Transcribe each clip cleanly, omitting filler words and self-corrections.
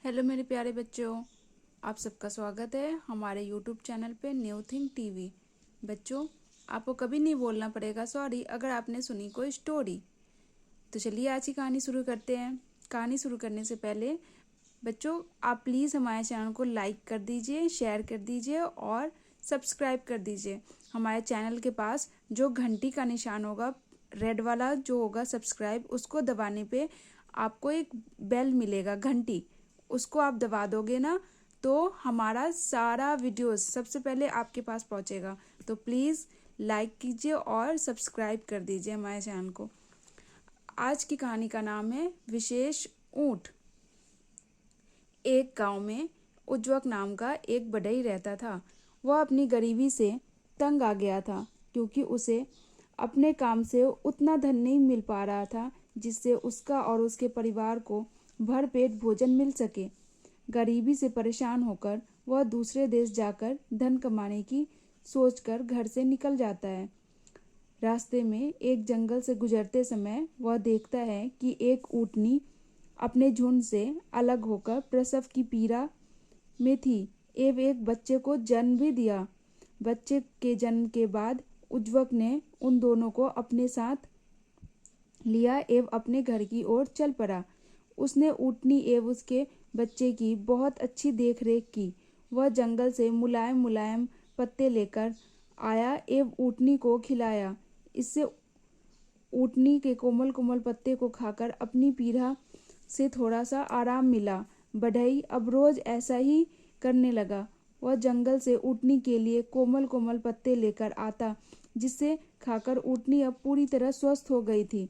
Hello मेरे प्यारे बच्चों, आप सबका स्वागत है हमारे यूट्यूब चैनल पे न्यू थिंग टीवी। बच्चों, आपको कभी नहीं बोलना पड़ेगा सॉरी अगर आपने सुनी कोई स्टोरी। तो चलिए आज की कहानी शुरू करते हैं। कहानी शुरू करने से पहले बच्चों, आप प्लीज़ हमारे चैनल को लाइक कर दीजिए, शेयर कर दीजिए और सब्सक्राइब कर दीजिए। हमारे चैनल के पास जो घंटी का निशान होगा, रेड वाला जो होगा सब्सक्राइब, उसको दबाने पे आपको एक बेल मिलेगा, घंटी, उसको आप दबा दोगे ना तो हमारा सारा वीडियोस सबसे पहले आपके पास पहुंचेगा। तो प्लीज़ लाइक कीजिए और सब्सक्राइब कर दीजिए हमारे चैनल को। आज की कहानी का नाम है विशेष ऊँट। एक गांव में उज्जवक नाम का एक बढ़ई रहता था। वह अपनी गरीबी से तंग आ गया था क्योंकि उसे अपने काम से उतना धन नहीं मिल पा रहा था जिससे उसका और उसके परिवार को भरपेट भोजन मिल सके। गरीबी से परेशान होकर वह दूसरे देश जाकर धन कमाने की सोचकर घर से निकल जाता है। रास्ते में एक जंगल से गुजरते समय वह देखता है कि एक ऊँटनी अपने झुंड से अलग होकर प्रसव की पीड़ा में थी एवं एक बच्चे को जन्म भी दिया। बच्चे के जन्म के बाद उज्जवक ने उन दोनों को अपने साथ लिया एवं अपने घर की ओर चल पड़ा। उसने ऊँटनी एवं उसके बच्चे की बहुत अच्छी देखरेख की। वह जंगल से मुलायम मुलायम पत्ते लेकर आया एवं ऊँटनी को खिलाया। इससे ऊँटनी के कोमल कोमल पत्ते को खाकर अपनी पीड़ा से थोड़ा सा आराम मिला। बढ़ई अब रोज ऐसा ही करने लगा। वह जंगल से ऊँटनी के लिए कोमल कोमल पत्ते लेकर आता, जिसे खाकर ऊँटनी अब पूरी तरह स्वस्थ हो गई थी।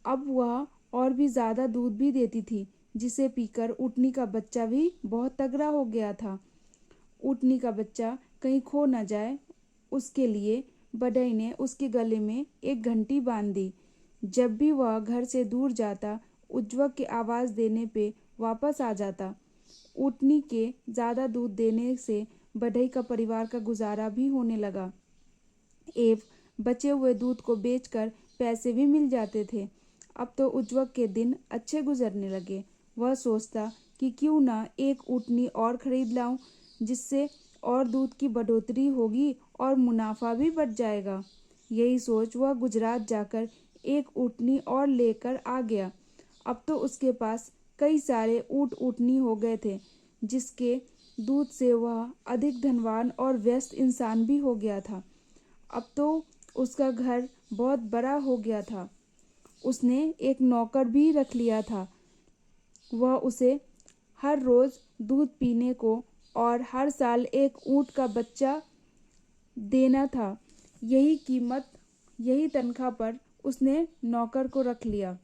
अब वह और भी ज्यादा दूध भी देती थी, जिसे पीकर ऊँटनी का बच्चा भी बहुत तगड़ा हो गया था। ऊँटनी का बच्चा कहीं खो न जाए, उसके लिए बढ़ई ने उसके गले में एक घंटी बांध दी। जब भी वह घर से दूर जाता, उज्जवक के आवाज देने पे वापस आ जाता। ऊँटनी के ज्यादा दूध देने से बढ़ई का परिवार का गुजारा भी होने लगा एवं बचे हुए दूध को बेचकर पैसे भी मिल जाते थे। अब तो उज्जवक के दिन अच्छे गुजरने लगे। वह सोचता कि क्यों ना एक ऊँटनी और खरीद लाऊं, जिससे और दूध की बढ़ोतरी होगी और मुनाफा भी बढ़ जाएगा। यही सोच वह गुजरात जाकर एक ऊँटनी और लेकर आ गया। अब तो उसके पास कई सारे ऊँटनी हो गए थे, जिसके दूध से वह अधिक धनवान और व्यस्त इंसान भी हो गया था। अब तो उसका घर बहुत बड़ा हो गया था। उसने एक नौकर भी रख लिया था। वह उसे हर रोज दूध पीने को और हर साल एक ऊँट का बच्चा देना था। यही तनख्वाह पर उसने नौकर को रख लिया।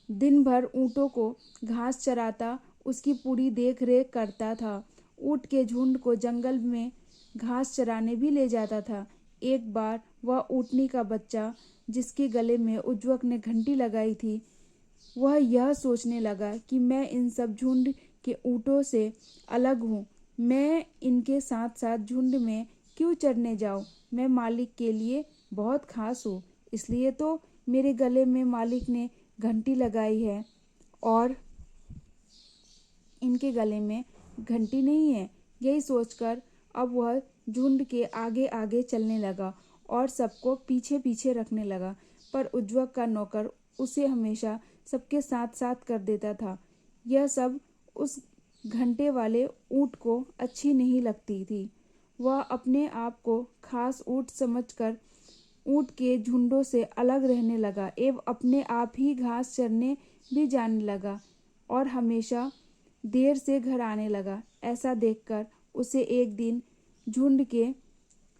दिन भर ऊँटों को घास चराता, उसकी पूरी देख रेख करता था। ऊँट के झुंड को जंगल में घास चराने भी ले जाता था। एक बार वह ऊँटनी का बच्चा, जिसके गले में उज्जवक ने घंटी लगाई थी, वह यह सोचने लगा कि मैं इन सब झुंड के ऊँटों से अलग हूँ। मैं इनके साथ साथ झुंड में क्यों चरने जाऊँ? मैं मालिक के लिए बहुत खास हूँ, इसलिए तो मेरे गले में मालिक ने घंटी लगाई है और इनके गले में घंटी नहीं है। यही सोचकर अब वह झुंड के आगे आगे चलने लगा और सबको पीछे पीछे रखने लगा। पर उज्जवक का नौकर उसे हमेशा सबके साथ साथ कर देता था। यह सब उस घंटे वाले ऊँट को अच्छी नहीं लगती थी। वह अपने आप को खास ऊँट समझकर ऊँट के झुंडों से अलग रहने लगा एवं अपने आप ही घास चरने भी जाने लगा और हमेशा देर से घर आने लगा। ऐसा देखकर उसे एक दिन झुंड के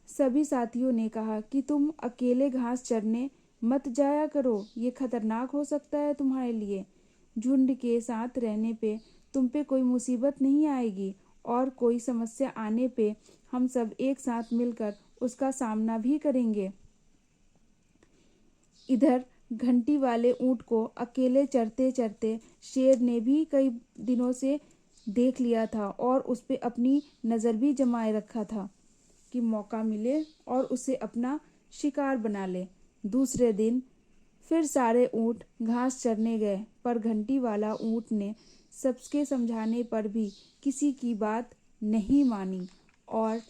सभी साथियों ने कहा कि तुम अकेले घास चरने मत जाया करो, ये खतरनाक हो सकता है तुम्हारे लिए। झुंड के साथ रहने पे तुम पे कोई मुसीबत नहीं आएगी और कोई समस्या आने पे हम सब एक साथ मिलकर उसका सामना भी करेंगे। इधर घंटी वाले ऊँट को अकेले चरते चरते शेर ने भी कई दिनों से देख लिया था और उस पे अपनी नज़र भी जमाए रखा था कि मौका मिले और उसे अपना शिकार बना ले। दूसरे दिन फिर सारे ऊँट घास चरने गए, पर घंटी वाला ऊँट ने सबके समझाने पर भी किसी की बात नहीं मानी और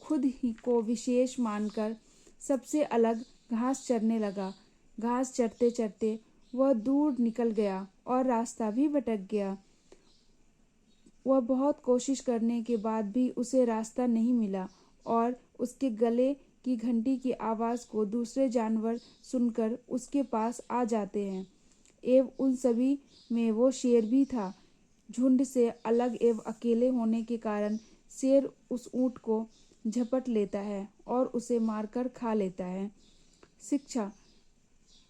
खुद ही को विशेष मानकर सबसे अलग घास चरने लगा। घास चरते चरते वह दूर निकल गया और रास्ता भी भटक गया। वह बहुत कोशिश करने के बाद भी उसे रास्ता नहीं मिला और उसके गले की घंटी की आवाज़ को दूसरे जानवर सुनकर उसके पास आ जाते हैं। एवं उन सभी में वो शेर भी था। झुंड से अलग एवं अकेले होने के कारण शेर उस ऊँट को झपट लेता है और उसे मारकर खा लेता है। शिक्षा: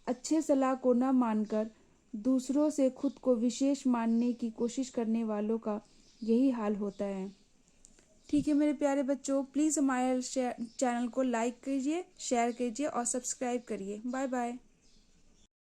अच्छे सलाह को न मानकर दूसरों से खुद को विशेष मानने की कोशिश करने वालों का यही हाल होता है। ठीक है मेरे प्यारे बच्चों, प्लीज़ हमारे चैनल को लाइक कीजिए, शेयर कीजिए और सब्सक्राइब करिए। Bye bye.